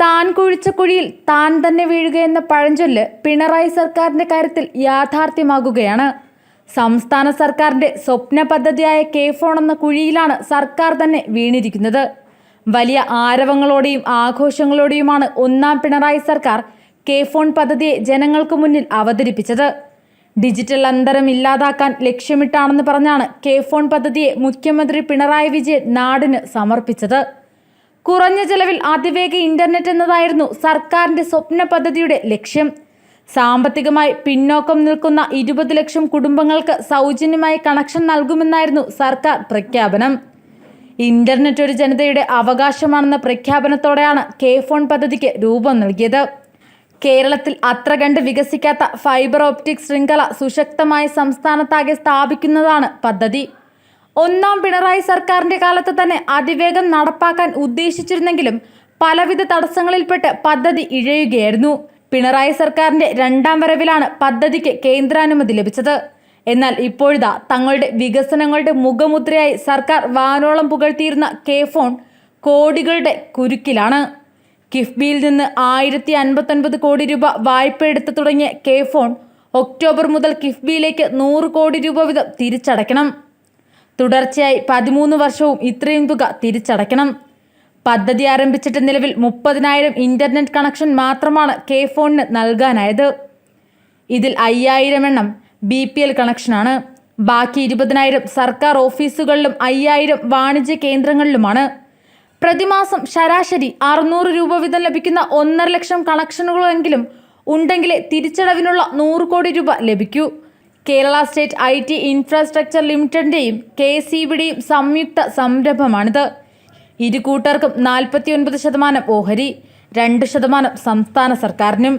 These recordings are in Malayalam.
താൻ കുഴിച്ച കുഴിയിൽ താൻ തന്നെ വീഴുകയെന്ന പഴഞ്ചൊല്ല് പിണറായി സർക്കാരിന്റെ കാര്യത്തിൽ യാഥാർത്ഥ്യമാകുകയാണ്. സംസ്ഥാന സർക്കാരിന്റെ സ്വപ്ന പദ്ധതിയായ കെ ഫോൺ എന്ന കുഴിയിലാണ് സർക്കാർ തന്നെ വീണിരിക്കുന്നത്. വലിയ ആരവങ്ങളോടെയും ആഘോഷങ്ങളോടെയുമാണ് ഒന്നാം പിണറായി സർക്കാർ കെ ഫോൺ പദ്ധതിയെ ജനങ്ങൾക്ക് മുന്നിൽ അവതരിപ്പിച്ചത്. ഡിജിറ്റൽ അന്തരം ഇല്ലാതാക്കാൻ ലക്ഷ്യമിട്ടാണെന്ന് പറഞ്ഞാണ് കെ ഫോൺ പദ്ധതിയെ മുഖ്യമന്ത്രി പിണറായി വിജയൻ നാടിന് സമർപ്പിച്ചത്. കുറഞ്ഞ ചെലവിൽ അതിവേഗ ഇന്റർനെറ്റ് എന്നതായിരുന്നു സർക്കാരിന്റെ സ്വപ്ന പദ്ധതിയുടെ ലക്ഷ്യം. സാമ്പത്തികമായി പിന്നോക്കം നിൽക്കുന്ന 20 ലക്ഷം കുടുംബങ്ങൾക്ക് സൗജന്യമായി കണക്ഷൻ നൽകുമെന്നായിരുന്നു സർക്കാർ പ്രഖ്യാപനം. ഇന്റർനെറ്റ് ഒരു ജനതയുടെ അവകാശമാണെന്ന പ്രഖ്യാപനത്തോടെയാണ് കെ ഫോൺ പദ്ധതിക്ക് രൂപം നൽകിയത്. കേരളത്തിൽ അത്ര കണ്ട് വികസിക്കാത്ത ഫൈബർ ഓപ്റ്റിക് ശൃംഖല സുശക്തമായ സംസ്ഥാനത്താകെ സ്ഥാപിക്കുന്നതാണ് പദ്ധതി. ഒന്നാം പിണറായി സർക്കാരിന്റെ കാലത്ത് തന്നെ അതിവേഗം നടപ്പാക്കാൻ ഉദ്ദേശിച്ചിരുന്നെങ്കിലും പലവിധ തടസ്സങ്ങളിൽപ്പെട്ട് പദ്ധതി ഇഴയുകയായിരുന്നു. പിണറായി സർക്കാരിന്റെ രണ്ടാം വരവിലാണ് പദ്ധതിക്ക് കേന്ദ്രാനുമതി ലഭിച്ചത്. എന്നാൽ ഇപ്പോഴിതാ തങ്ങളുടെ വികസനങ്ങളുടെ മുഖമുദ്രയായി സർക്കാർ വാനോളം പുകഴ്ത്തിയിരുന്ന കെ ഫോൺ കോടികളുടെ കുരുക്കിലാണ്. കിഫ്ബിയിൽ നിന്ന് 1059 കോടി രൂപ വായ്പ എടുത്തു തുടങ്ങിയ കെ ഫോൺ ഒക്ടോബർ മുതൽ കിഫ്ബിയിലേക്ക് 100 കോടി രൂപ വീതം തിരിച്ചടയ്ക്കണം. തുടർച്ചയായി 13 വർഷവും ഇത്രയും തുക തിരിച്ചടയ്ക്കണം. പദ്ധതി ആരംഭിച്ചിട്ട് നിലവിൽ 30,000 ഇന്റർനെറ്റ് കണക്ഷൻ മാത്രമാണ് കെ ഫോണിന് നൽകാനായത്. ഇതിൽ 5,000 എണ്ണം BPL കണക്ഷനാണ്. ബാക്കി 20,000 സർക്കാർ ഓഫീസുകളിലും 5,000 വാണിജ്യ കേന്ദ്രങ്ങളിലുമാണ്. പ്രതിമാസം ശരാശരി 600 രൂപ വീതം ലഭിക്കുന്ന 1.5 ലക്ഷം കണക്ഷനുകളെങ്കിലും ഉണ്ടെങ്കിലേ തിരിച്ചടവിനുള്ള 100 കോടി രൂപ ലഭിക്കൂ. കേരള സ്റ്റേറ്റ് IT ഇൻഫ്രാസ്ട്രക്ചർ ലിമിറ്റഡിന്റെയും KSEBിയുടെയും സംയുക്ത സംരംഭമാണിത്. ഇരു കൂട്ടർക്കും 49% ഓഹരി, 2% സംസ്ഥാന സർക്കാരിനും.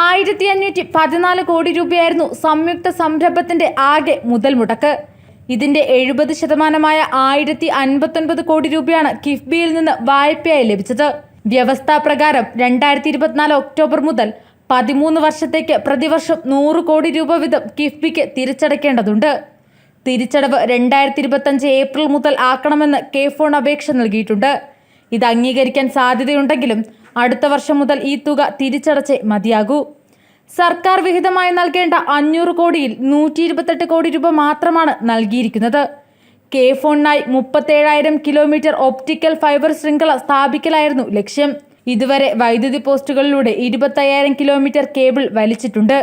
1,514 കോടി രൂപയായിരുന്നു സംയുക്ത സംരംഭത്തിന്റെ ആകെ മുതൽ മുടക്ക്. ഇതിന്റെ 70%മായ 1,059 കോടി രൂപയാണ് കിഫ്ബിയിൽ നിന്ന് വായ്പയായി ലഭിച്ചത്. വ്യവസ്ഥാപ്രകാരം 2024 ഒക്ടോബർ മുതൽ 13 വർഷത്തേക്ക് പ്രതിവർഷം 100 കോടി രൂപ വീതം കിഫ്ബിക്ക് തിരിച്ചടയ്ക്കേണ്ടതുണ്ട്. തിരിച്ചടവ് 2025 ഏപ്രിൽ മുതൽ ആക്കണമെന്ന് കെ ഫോൺ അപേക്ഷ നൽകിയിട്ടുണ്ട്. ഇത് അംഗീകരിക്കാൻ സാധ്യതയുണ്ടെങ്കിലും അടുത്ത വർഷം മുതൽ ഈ തുക തിരിച്ചടച്ചേ മതിയാകൂ. സർക്കാർ വിഹിതമായി നൽകേണ്ട 500 കോടിയിൽ 128 കോടി രൂപ മാത്രമാണ് നൽകിയിരിക്കുന്നത്. കെ ഫോണിനായി 37,000 കിലോമീറ്റർ ഒപ്റ്റിക്കൽ ഫൈബർ ശൃംഖല സ്ഥാപിക്കലായിരുന്നു ലക്ഷ്യം. ഇതുവരെ വൈദ്യുതി പോസ്റ്റുകളിലൂടെ 25,000 കിലോമീറ്റർ കേബിൾ വലിച്ചിട്ടുണ്ട്.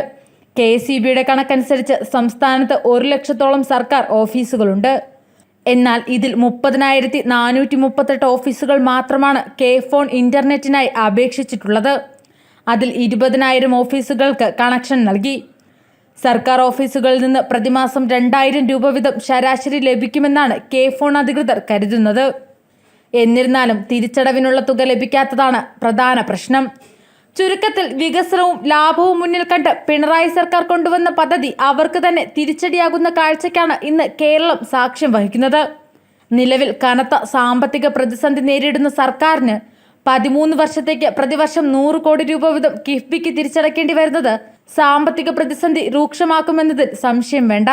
KSEBിയുടെ കണക്കനുസരിച്ച് സംസ്ഥാനത്ത് 1 ലക്ഷത്തോളം സർക്കാർ ഓഫീസുകളുണ്ട്. എന്നാൽ ഇതിൽ 30,438 ഓഫീസുകൾ മാത്രമാണ് കെ ഫോൺ ഇന്റർനെറ്റിനായി അപേക്ഷിച്ചിട്ടുള്ളത്. അതിൽ 20,000 ഓഫീസുകൾക്ക് കണക്ഷൻ നൽകി. സർക്കാർ ഓഫീസുകളിൽ നിന്ന് പ്രതിമാസം 2,000 രൂപ വീതം ശരാശരി ലഭിക്കുമെന്നാണ് കെ ഫോൺ അധികൃതർ കരുതുന്നത്. എന്നിരുന്നാലും തിരിച്ചടവിനുള്ള തുക ലഭിക്കാത്തതാണ് പ്രധാന പ്രശ്നം. ചുരുക്കത്തിൽ വികസനവും ലാഭവും മുന്നിൽ കണ്ട് പിണറായി സർക്കാർ കൊണ്ടുവന്ന പദ്ധതി അവർക്ക് തന്നെ തിരിച്ചടിയാകുന്ന കാഴ്ചയ്ക്കാണ് ഇന്ന് കേരളം സാക്ഷ്യം വഹിക്കുന്നത്. നിലവിൽ കനത്ത സാമ്പത്തിക പ്രതിസന്ധി നേരിടുന്ന സർക്കാരിന് 13 വർഷത്തേക്ക് പ്രതിവർഷം 100 കോടി രൂപ വീതം കിഫ്ബിക്ക് തിരിച്ചടയ്ക്കേണ്ടി വരുന്നത് സാമ്പത്തിക പ്രതിസന്ധി രൂക്ഷമാക്കുമെന്നതിൽ സംശയം വേണ്ട.